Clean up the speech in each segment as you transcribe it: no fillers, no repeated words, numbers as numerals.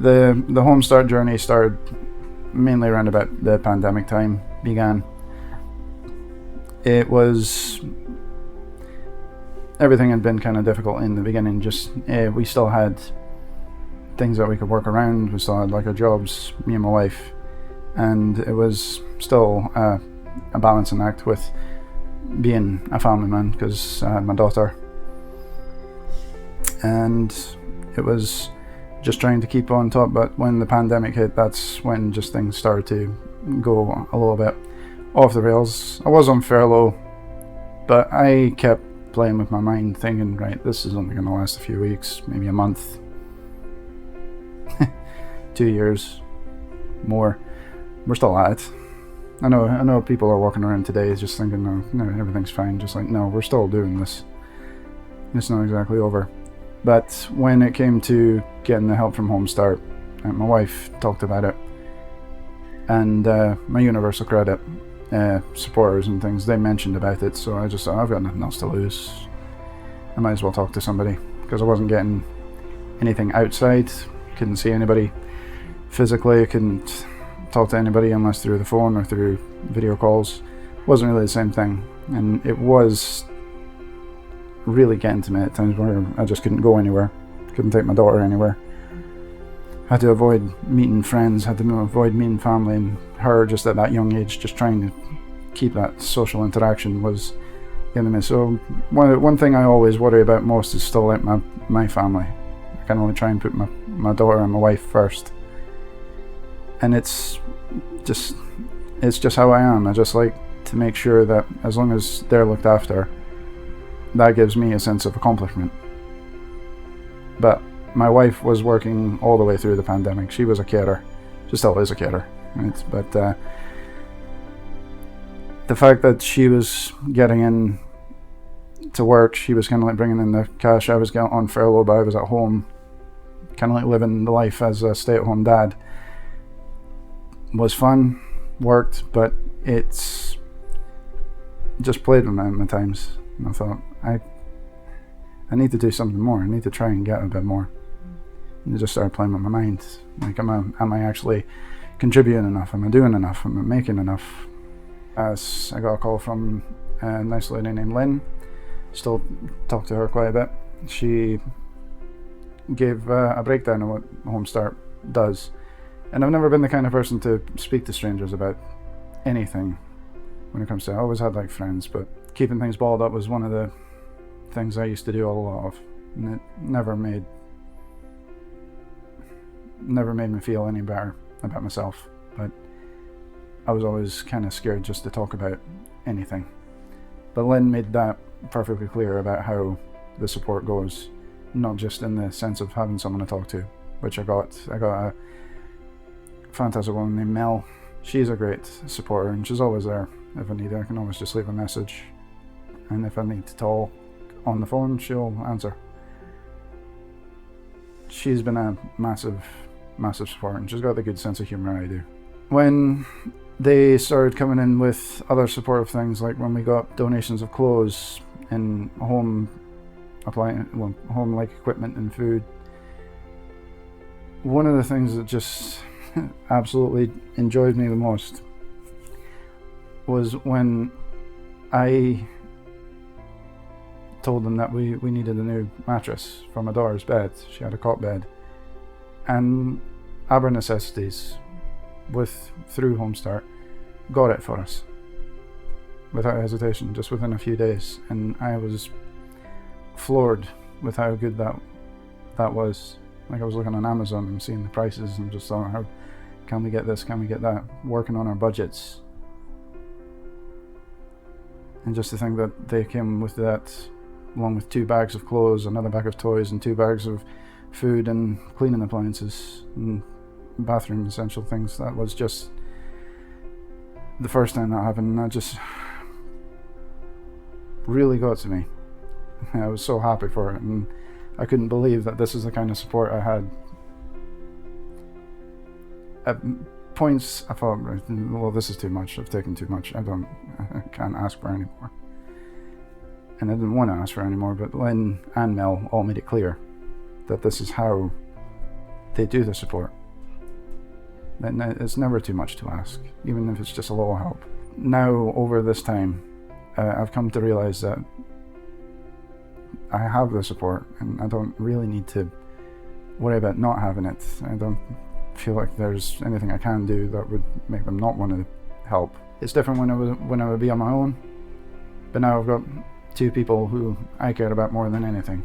The home start journey started mainly around about the pandemic time began. It was everything had been kind of difficult in the beginning. Just we still had things that we could work around. We still had like our jobs, me and my wife, and it was still a balancing act with being a family man because I had my daughter, and it was just trying to keep on top. But when the pandemic hit, that's when just things started to go a little bit off the rails. I was on furlough, but I kept playing with my mind, thinking, right, this is only going to last a few weeks, maybe a month, 2 years, more. We're still at it. I know people are walking around today just thinking, no, everything's fine. Just like, no, we're still doing this. It's not exactly over. But when it came to getting the help from Home Start, my wife talked about it, and my Universal Credit supporters and things, they mentioned about it, so I just thought, I've got nothing else to lose. I might as well talk to somebody, because I wasn't getting anything outside, couldn't see anybody physically, I couldn't talk to anybody unless through the phone or through video calls. It wasn't really the same thing, and it was really getting to me at times where I just couldn't go anywhere, couldn't take my daughter anywhere. Had to avoid meeting friends, had to avoid meeting family, and her just at that young age, just trying to keep that social interaction was getting me. So one thing I always worry about most is still like my family. I can only try and put my daughter and my wife first. And it's just how I am. I just like to make sure that as long as they're looked after, that gives me a sense of accomplishment. But my wife was working all the way through the pandemic. She was a carer. She still is a carer. Right? But the fact that she was getting in to work, she was kind of like bringing in the cash. I was getting on furlough, but I was at home, kind of like living the life as a stay-at-home dad. Was fun, worked, but it's just played with my times. And I thought, I need to do something more. I need to try and get a bit more. And I just started playing with my mind. Like, am I actually contributing enough? Am I doing enough? Am I making enough? As I got a call from a nice lady named Lynn. Still talk to her quite a bit. She gave a breakdown of what Home Start does. And I've never been the kind of person to speak to strangers about anything when it comes to it. I always had like friends, but keeping things balled up was one of the things I used to do a lot of. And it never made me feel any better about myself. But I was always kind of scared just to talk about anything. But Lynn made that perfectly clear about how the support goes, not just in the sense of having someone to talk to, which I got a fantastic woman named Mel. She's a great supporter, and she's always there if I need her. I can always just leave a message, and if I need to talk on the phone, she'll answer. She's been a massive support, and she's got the good sense of humor I do. When they started coming in with other supportive things, like when we got donations of clothes and home like equipment and food, one of the things that just absolutely enjoyed me the most was when I told them that we needed a new mattress for my daughter's bed. She had a cot bed, and Aber Necessities through Home Start got it for us without hesitation, just within a few days. And I was floored with how good that was. Like, I was looking on Amazon and seeing the prices and just thought, how can we get this, can we get that, working on our budgets. And just to think that they came with that, along with 2 bags of clothes, another bag of toys, and 2 bags of food and cleaning appliances and bathroom essential things. That was just the first time that happened, and that just really got to me. I was so happy for it, and I couldn't believe that this is the kind of support I had. At points I thought, well, this is too much, I've taken too much, I can't ask for any more. And I didn't want to ask for any more, but Lynn and Mel all made it clear that this is how they do the support. Then it's never too much to ask, even if it's just a little help. Now, over this time, I've come to realize that I have the support, and I don't really need to worry about not having it. I don't feel like there's anything I can do that would make them not want to help. It's different when I would be on my own, but now I've got two people who I care about more than anything,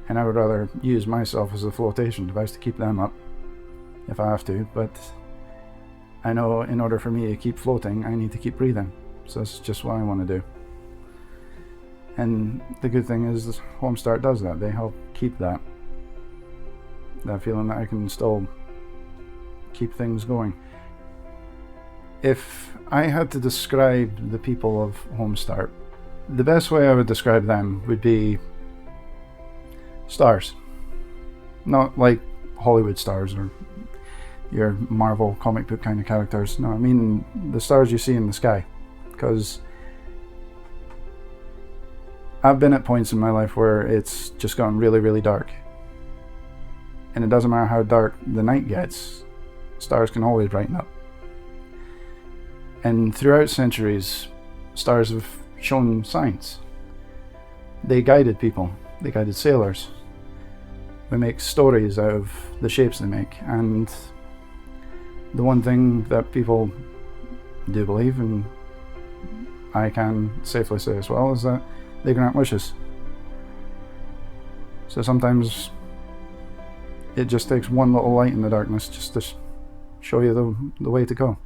and I would rather use myself as a flotation device to keep them up if I have to, but I know in order for me to keep floating, I need to keep breathing. So that's just what I want to do. And the good thing is Homestart does that. They help keep that feeling that I can still keep things going. If I had to describe the people of Homestart, the best way I would describe them would be stars. Not like Hollywood stars or your Marvel comic book kind of characters. No, I mean the stars you see in the sky. Because I've been at points in my life where it's just gotten really, really dark. And it doesn't matter how dark the night gets, stars can always brighten up. And throughout centuries, stars have shown signs. They guided people, they guided sailors. We make stories out of the shapes they make, and the one thing that people do believe, and I can safely say as well, is that they grant wishes. So sometimes it just takes one little light in the darkness just to show you the way to go.